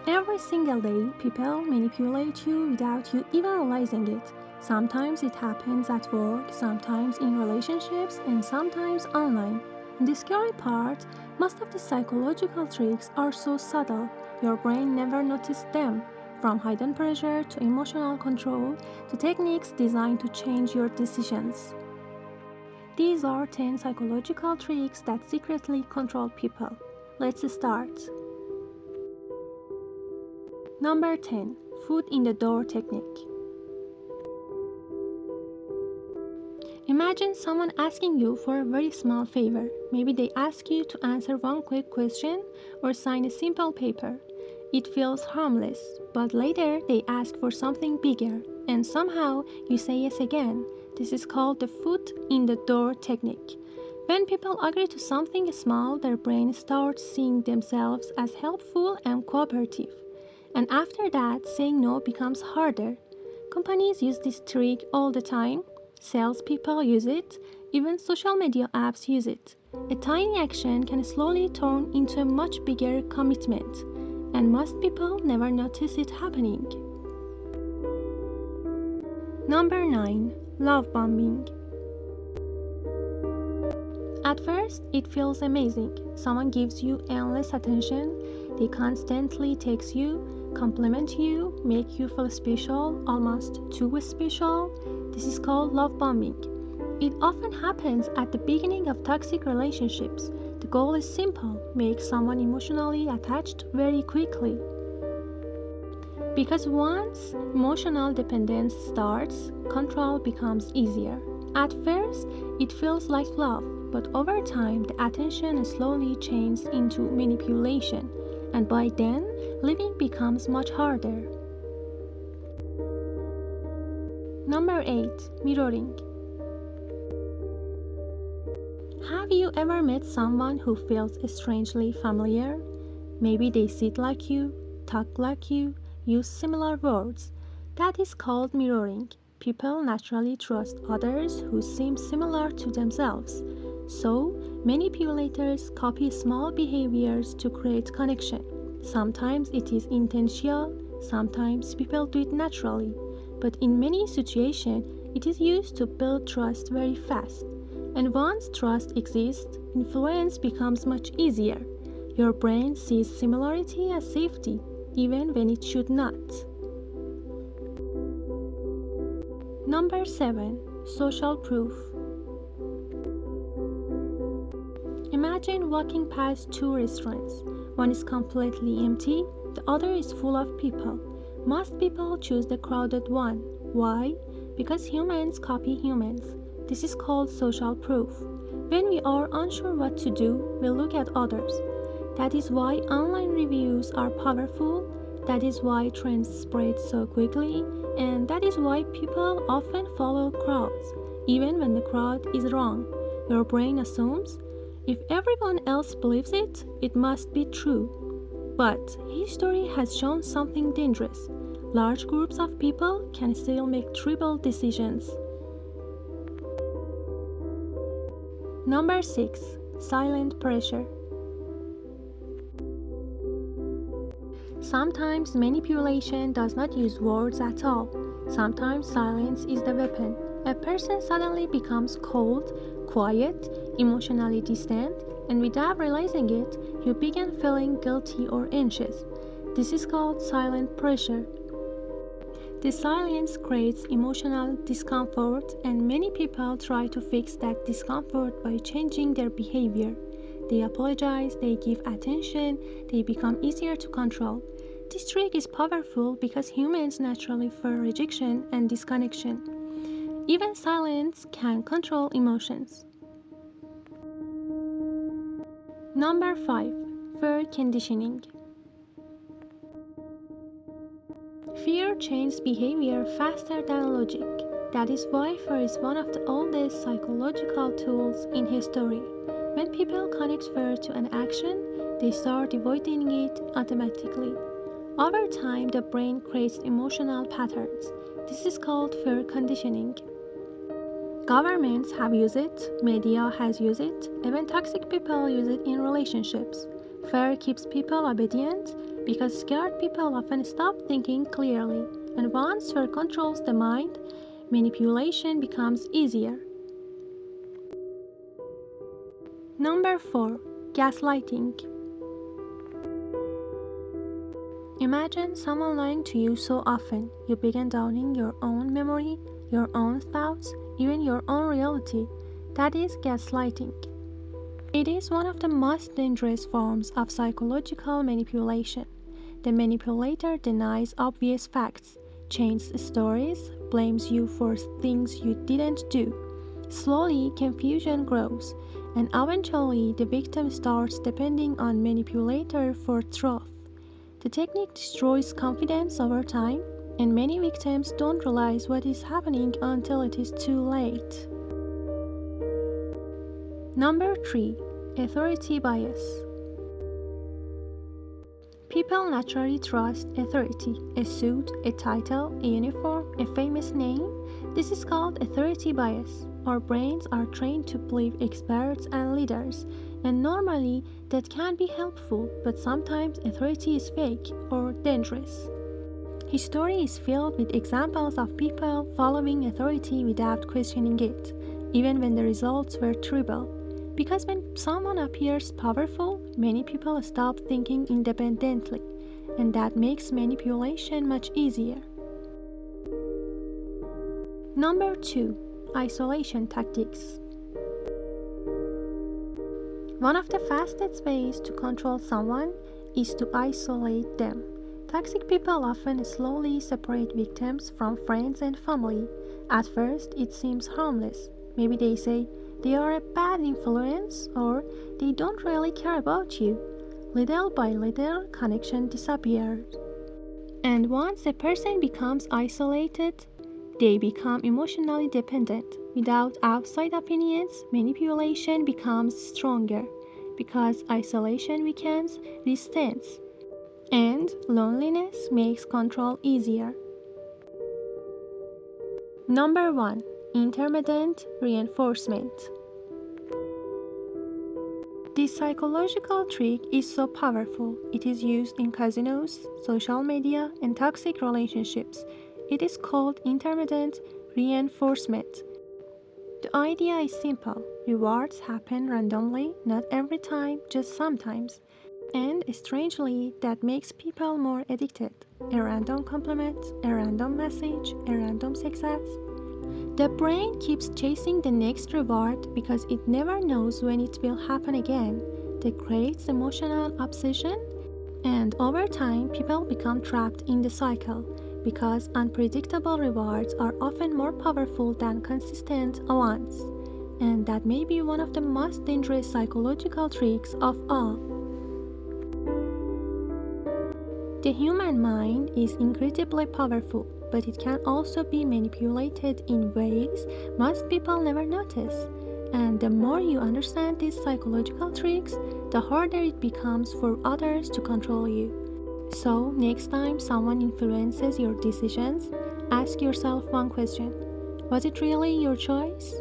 Every single day, people manipulate you without you even realizing it. Sometimes it happens at work, sometimes in relationships, and sometimes online. And the scary part, most of the psychological tricks are so subtle, your brain never noticed them. From hidden pressure to emotional control to techniques designed to change your decisions. These are 10 psychological tricks that secretly control people. Let's start. Number 10. Foot in the door technique. Imagine someone asking you for a very small favor. Maybe they ask you to answer one quick question or sign a simple paper. It feels harmless, but later they ask for something bigger, and somehow you say yes again. This is called the foot in the door technique. When people agree to something small, their brain starts seeing themselves as helpful and cooperative. And after that, saying no becomes harder. Companies use this trick all the time. Salespeople use it. Even social media apps use it. A tiny action can slowly turn into a much bigger commitment. And most people never notice it happening. Number 9. Love bombing. At first, it feels amazing. Someone gives you endless attention. They constantly text you, compliment you, make you feel special, almost too special. This is called love bombing. It often happens at the beginning of toxic relationships. The goal is simple: make someone emotionally attached very quickly. Because once emotional dependence starts, control becomes easier. At first, it feels like love, but over time, the attention slowly changes into manipulation, and by then, living becomes much harder. Number 8. Mirroring. Have you ever met someone who feels strangely familiar? Maybe they sit like you, talk like you, use similar words. That is called mirroring. People naturally trust others who seem similar to themselves. So, manipulators copy small behaviors to create connection. Sometimes it is intentional, sometimes people do it naturally. But in many situations, it is used to build trust very fast. And once trust exists, influence becomes much easier. Your brain sees similarity as safety, even when it should not. Number 7. Social proof. Imagine walking past two restaurants. One is completely empty, the other is full of people. Most people choose the crowded one. Why? Because humans copy humans. This is called social proof. When we are unsure what to do, we look at others. That is why online reviews are powerful, that is why trends spread so quickly, and that is why people often follow crowds, even when the crowd is wrong. Your brain assumes, if everyone else believes it, it must be true. But history has shown something dangerous. Large groups of people can still make trivial decisions. Number 6. Silent pressure. Sometimes manipulation does not use words at all. Sometimes silence is the weapon. A person suddenly becomes cold, quiet, emotionally distant, and without realizing it, you begin feeling guilty or anxious. This is called silent pressure. The silence creates emotional discomfort, and many people try to fix that discomfort by changing their behavior. They apologize, they give attention, they become easier to control. This trick is powerful because humans naturally fear rejection and disconnection. Even silence can control emotions. Number 5. Fear conditioning. Fear changes behavior faster than logic. That is why fear is one of the oldest psychological tools in history. When people connect fear to an action, they start avoiding it automatically. Over time, the brain creates emotional patterns. This is called fear conditioning. Governments have used it, media has used it, even toxic people use it in relationships. Fear keeps people obedient because scared people often stop thinking clearly, and once fear controls the mind, manipulation becomes easier. Number 4. Gaslighting. Imagine someone lying to you so often you begin doubting your own memory, your own thoughts, even your own reality. That is gaslighting. It is one of the most dangerous forms of psychological manipulation. The manipulator denies obvious facts, changes stories, blames you for things you didn't do. Slowly, confusion grows, and eventually the victim starts depending on manipulator for truth. The technique destroys confidence over time, and many victims don't realize what is happening until it is too late. Number 3. Authority bias. People naturally trust authority, a suit, a title, a uniform, a famous name. This is called authority bias. Our brains are trained to believe experts and leaders, and normally that can be helpful, but sometimes authority is fake or dangerous. History is filled with examples of people following authority without questioning it, even when the results were terrible. Because when someone appears powerful, many people stop thinking independently, and that makes manipulation much easier. Number 2. Isolation tactics. One of the fastest ways to control someone is to isolate them. Toxic people often slowly separate victims from friends and family. At first, it seems harmless. Maybe they say they are a bad influence or they don't really care about you. Little by little, connection disappears. And once a person becomes isolated, they become emotionally dependent. Without outside opinions, manipulation becomes stronger because isolation weakens resistance, and loneliness makes control easier. Number 1. Intermittent reinforcement. This psychological trick is so powerful. It is used in casinos, social media, and toxic relationships. It is called intermittent reinforcement. The idea is simple. Rewards happen randomly, not every time, just sometimes. And strangely, that makes people more addicted. A random compliment, a random message, a random success. The brain keeps chasing the next reward because it never knows when it will happen again. That creates emotional obsession, and over time, people become trapped in the cycle because unpredictable rewards are often more powerful than consistent ones. And that may be one of the most dangerous psychological tricks of all. The human mind is incredibly powerful, but it can also be manipulated in ways most people never notice. And the more you understand these psychological tricks, the harder it becomes for others to control you. So, next time someone influences your decisions, ask yourself one question: was it really your choice?